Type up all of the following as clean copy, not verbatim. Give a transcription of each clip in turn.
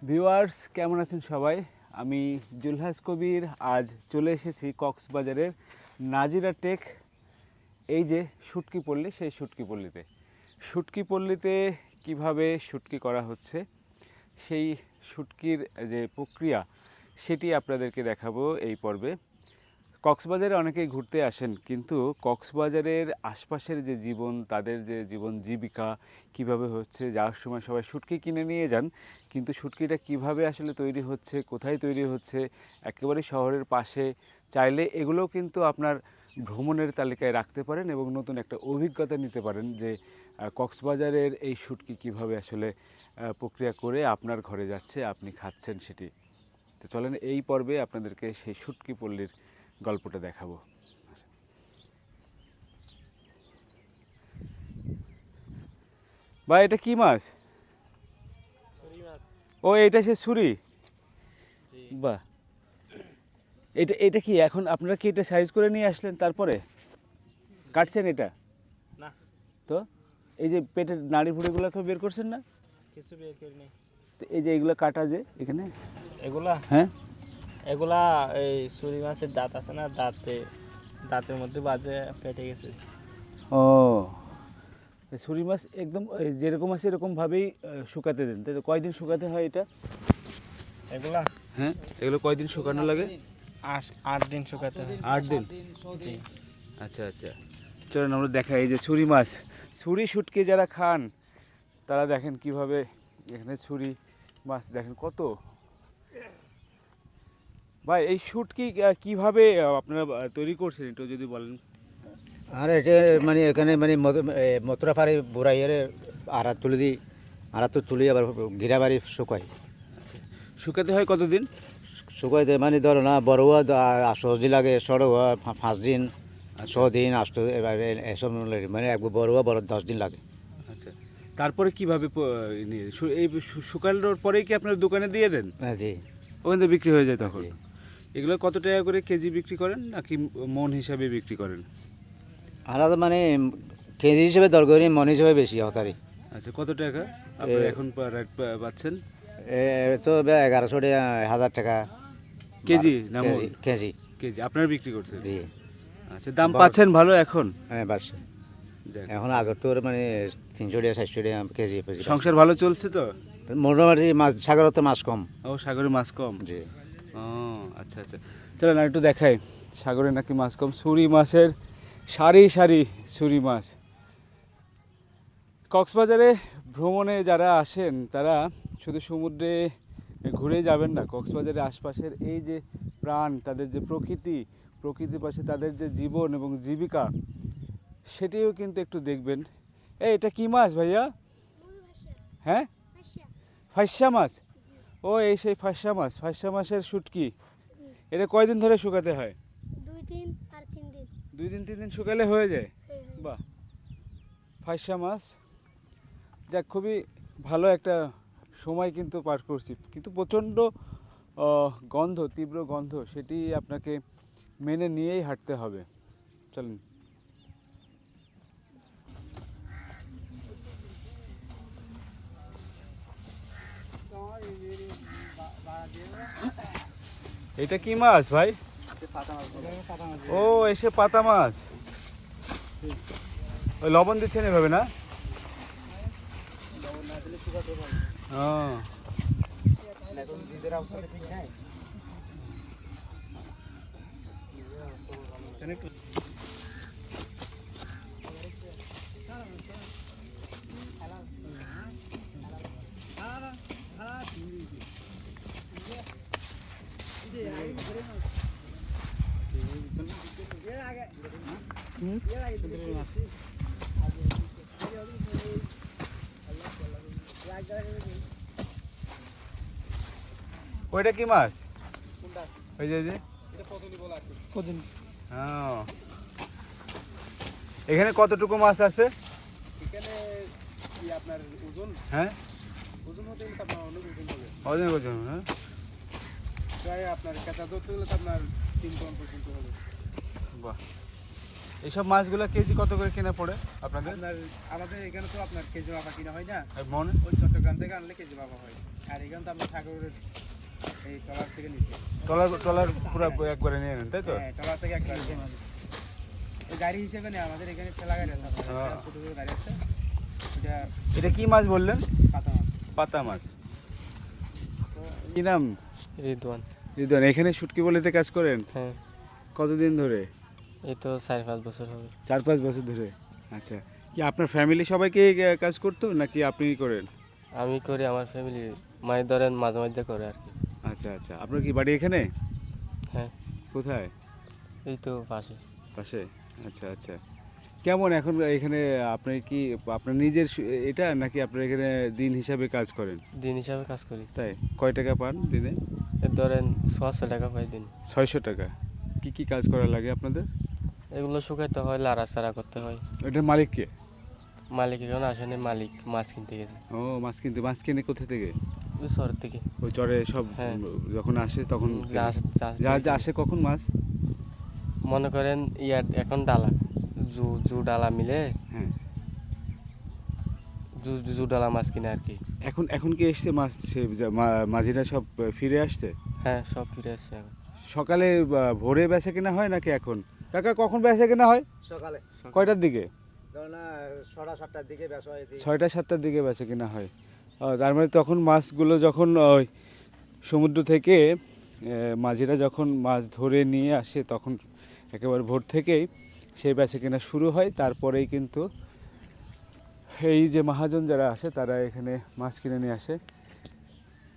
Viewers কেমন আছেন সবাই? আমি জুলহাস কবির আজ চলে এসেছি কক্সবাজারের নাজিরা টেক এই যে শুটকি পল্লী, সেই শুটকি পল্লীতে। শুটকি পল্লীতে কীভাবে শুটকি করা হচ্ছে, সেই শুটকির যে প্রক্রিয়া সেটি আপনাদেরকে দেখাবো এই পর্বে। কক্সবাজারে অনেকেই ঘুরতে আসেন, কিন্তু কক্সবাজারের আশপাশের যে জীবন, তাদের যে জীবন জীবিকা কিভাবে হচ্ছে, যাওয়ার সময় সবাই শুটকি কিনে নিয়ে যান, কিন্তু শুটকিটা কিভাবে আসলে তৈরি হচ্ছে, কোথায় তৈরি হচ্ছে, একেবারে শহরের পাশে, চাইলে এগুলোও কিন্তু আপনার ভ্রমণের তালিকায় রাখতে পারেন এবং নতুন একটা অভিজ্ঞতা নিতে পারেন যে কক্সবাজারের এই শুটকি কিভাবে আসলে প্রক্রিয়া করে আপনার ঘরে যাচ্ছে, আপনি খাচ্ছেন সেটি। তো চলেন এই পর্বে আপনাদেরকে সেই শুটকি পল্লীর গল্পটা দেখাবো। ভাই এটা কি মাছ? ও এটা সে ছুরি। বাহ, এটা এটা কি এখন আপনারা কি এটা সাইজ করে নিয়ে আসলেন তারপরে কাটছেন এটা? না তো এই যে পেটের নাড়ি ভুড়িগুলো বের করছেন না? কিছু বের করিনি। তো এই যে এইগুলো কাটা যে এখানে, এগুলা হ্যাঁ এগুলা এই ছুরি মাছের দাঁত আছে না, দাঁতের মধ্যে বাজে পেটে গেছে। ও ছুরি মাছ একদম যেরকম আছে এরকমভাবেই শুকাতে দেন, তাই তো? কয়দিন শুকাতে হয় এটা? এগুলা হ্যাঁ, এগুলো কয়দিন শুকানো লাগে? 8 দিন শুকাতে হয়। 8 দিন। জি। আচ্ছা আচ্ছা, চলুন আমরা দেখাই। এই যে ছুরি মাছ, ছুরি শুটকি যারা খান তারা দেখেন কিভাবে এখানে ছুরি মাছ দেখেন কত। ভাই এই শুটকি কিভাবে আপনারা তৈরি করছেন একটু যদি বলেন। আর এটা মানে এখানে মানে মথুরা পাড়ি বুড়াইয়ের আড়া তুলে দিই, আড়া তো তুলি আবার ঘিরা বাড়ি শুকাই। শুকাতে হয় কতদিন? শুকাইতে মানে ধরো না বড় হওয়া 8 দিন লাগে, ছোট হওয়া 5 দিন, 6 দিন, 8 এবার এসব মানে একবার বড় হওয়া 10 দিন লাগে। আচ্ছা, তারপরে কিভাবে এই শুকানোর পরেই কি আপনার দোকানে দিয়ে দেন? হ্যাঁ জি। ওখান থেকে বিক্রি হয়ে যায় তখন? জি। এগুলো কত টাকা করে কেজি বিক্রি করেন নাকি মন হিসাবে বিক্রি করেন? আলাদা মানে কেজি হিসেবে দর করি, মন হিসেবে বেশি হতারি। আচ্ছা, কত টাকা আপনারা এখন রেট পাচ্ছেন? তো 1100 টাকা, 1000 টাকা কেজি না মন? কেজি। কেজি আপনারা বিক্রি করছেন? জি। আচ্ছা, দাম পাচ্ছেন ভালো এখন? হ্যাঁ বাস। যাক, এখন আগের তো মানে 300 টাকা 400 টাকা কেজি। সংসার ভালো চলছে তো? মোটামুটি মাছ, সাগরের তো মাছ কম। ও, সাগরে মাছ কম? জি। ও আচ্ছা আচ্ছা, চলো না একটু দেখাই সাগরে নাকি মাছ কম। ছুরি মাছের সারি সারি ছুরি মাছ। কক্সবাজারে ভ্রমণে যারা আসেন তারা শুধু সমুদ্রে ঘুরে যাবেন না, কক্সবাজারের আশপাশের এই যে প্রাণ, তাদের যে প্রকৃতির পাশে তাদের যে জীবন এবং জীবিকা, সেটিও কিন্তু একটু দেখবেন। এটা কি মাছ ভাইয়া? হ্যাঁ, ফাইসা মাছ। ও এই সেই ফাইসা মাছের শুটকি। এটা কয়দিন ধরে শুকাতে হয়? 2 দিন আর 3 দিন। 2 দিন 3 দিন শুকালে হয়ে যায়? হ্যাঁ, হ্যাঁ। বাহ, ফাইসা মাছ। যাক, খুবই ভালো একটা সময় কিন্তু পার করছি, কিন্তু প্রচণ্ড গন্ধ, তীব্র গন্ধ, সেটি আপনাকে মেনে নিয়েই হাঁটতে হবে। চলুন। এটা কি মাছ ভাই? ও এসে পাতা মাছ। ওই লবণ দিচ্ছেন এভাবে না? ও ওইটা কি মাছ? ওই যে এখানে কতটুকু মাছ আছে? এখানে কি আপনার ওজন হ্যাঁ, ওজন হতে গেলে আপনার অনেক ওজন হবে, ওজন ওজন, হ্যাঁ। প্রায় আপনার কাঁচা ধরতে গেলে তো আপনার 3 টন পর্যন্ত হবে। বাহ, এইসব মাছগুলো কেজি কত করে কিনে পড়ে আপনাদের? আপনার আমাদের এখানে তো আপনার কেজি মাপা কিনা হয় না, মনে ওই চট্টগ্রাম থেকে আনলে কেজি মাপা হয়। আর এখানে তো আপনার সাগরের এই ট্রলার থেকে নিচে ট্রলার পুরো একবারে নিয়ে নেন তাই তো? হ্যাঁ ট্রলার থেকে একবার ওই গাড়ি হিসেবে নেই আমাদের এখানে ঠেলা গাড়ি আছে আপনার হ্যাঁ। ছোটো ছোটো গাড়ি আছে ওটা এটা কি মাছ বললেন? পাতা মাছ। পাতা মাছ। কি নাম? রিদওয়ান। রিদওয়ান, এখানে শুটকি বলিতে কাজ করেন হ্যাঁ, কতদিন ধরে? এই তো 4-5 বছর হবে। 4-5 বছর ধরে। আচ্ছা, কি আপনার ফ্যামিলি সবাইকে কাজ করতো নাকি আপনি করেন? আমি করি, আমার ফ্যামিলি মানে ধরেন মাঝে মাঝে করে আর কি। আচ্ছা আচ্ছা, আপনার কি বাড়ি এখানে? হ্যাঁ, কোথায়? এই তো পাশে। পাশে। আচ্ছা আচ্ছা, কেমন এখন এখানে আপনার কি আপনার নিজের এটা নাকি আপনার এখানে দিন হিসাবে কাজ করেন? দিন হিসাবে কাজ করি। তাই কয় টাকা পান দিনে? এই ধরেন 600 টাকা পাই দিন। 600 টাকা। কি কি কাজ করা লাগে আপনাদের? এগুলো শুকাইতে হয়, লাড়াচাড়া করতে হয়। এটার মালিক কে? মালিক এখন আসেনি, মালিক মাছ কিনতে গেছে ও মাছ কিনতে। মাছ কিনে কোথা থেকে? ওই শহর থেকে। ওই চরে সব হ্যাঁ। যখন আসে তখন জাহাজ জাহাজ জাহাজ থেকে। আসে কখন মাছ? মনে করেন ইয়ার এখন ডালা জু ডালা মিলে হ্যাঁ, জু ডালা মাছ কিনে আর কি। এখন এখন কি এসছে মাছ? সে মাঝিরা সব ফিরে আসছে? হ্যাঁ, সব ফিরে আসছে এখন। সকালে ভোরে বেচা কেনা হয় নাকি এখন? কাকা কখন বেচা কেনা হয়? সকালে কয়টার দিকে? ধরুন 6টা-7টার দিকে বেচা হয়। 6টা-7টার দিকে বেচা কেনা হয়। তার মানে তখন মাছগুলো যখন ওই সমুদ্র থেকে মাঝিরা যখন মাছ ধরে নিয়ে আসে তখন একেবারে ভোর থেকেই সেই বেচা কেনা শুরু হয়। তারপরেই কিন্তু এই যে মহাজন যারা আসে তারা এখানে মাছ কিনে নিয়ে আসে,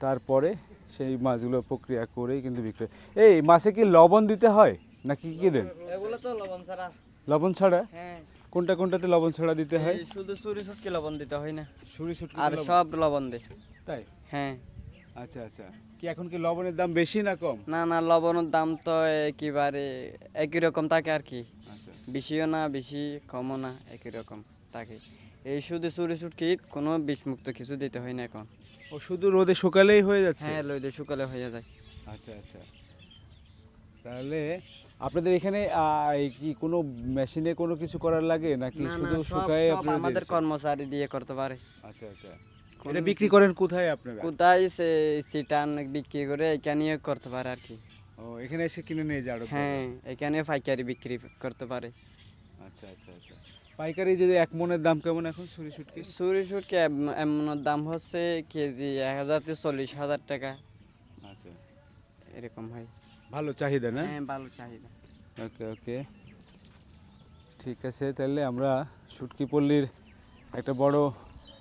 তারপরে সেই মাছগুলো প্রক্রিয়া করেই কিন্তু বিক্রি। এই মাছে কি লবণ দিতে হয় নাকি কি দেন? এগুলো তো লবণ ছাড়া। লবণ ছাড়া? হ্যাঁ, কোনটা কোনটাতে লবণ ছাড়া দিতে হয়? এই শুধু চুরি শুটকি লবণ দিতে হয় না, সুরি শুটকি আর সব লবণ দেয়। তাই? হ্যাঁ, আচ্ছা আচ্ছা, কি এখন কি লবণের দাম বেশি না কম? না না, লবণের দাম তো একেবারে একই রকম থাকে আর কি, আচ্ছা বেশিও না বেশি কমও না, একই রকম থাকে। এই শুধু চুরি শুটকি কোনো বিষমুক্ত কিছু দিতে হয় না এখন। ও শুধু রোদে শুকালেই হয়ে যাচ্ছে? হ্যাঁ, লইলে শুকালে হয়ে যায়। আচ্ছা আচ্ছা, তাহলে আপনাদের এখানে কি কোনো মেশিনে কোনো কিছু করার লাগে নাকি না না, শুধু সব শুকায় সব আপনারা আমাদের দিয়েছেন? কর্মচারী দিয়ে করতে পারে। আচ্ছা আচ্ছা, এটা বিক্রি করেন কোথায় আপনারা? কোথায় সে সিটান বিক্রি করে এখানে করতে পারে আর কি। ও এখানে এসে কিনে নিয়ে যাও? হ্যাঁ, এখানে পাইকারি বিক্রি করতে পারে। আচ্ছা আচ্ছা আচ্ছা, পাইকারি যদি এক মনের দাম কেমন এখন সুরি শুটকি? চুরি শুটকি এমন দাম হচ্ছে কেজি 1000 থেকে 40,000 টাকা আচ্ছা, এরকম হয়। ভালো চাহিদা না? হ্যাঁ, ভালো চাহিদা। ওকে ওকে, ঠিক আছে, তাহলে আমরা শুটকি পল্লীর একটা বড়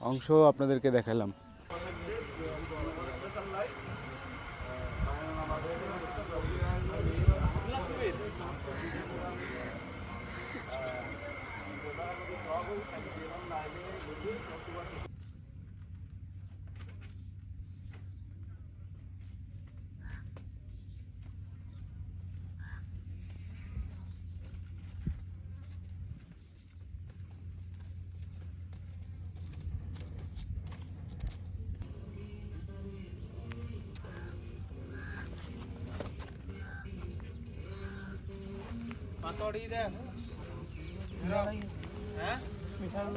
অংশ আপনাদেরকে দেখালাম। পাতড়ি দে হ্যাঁ মিঠাই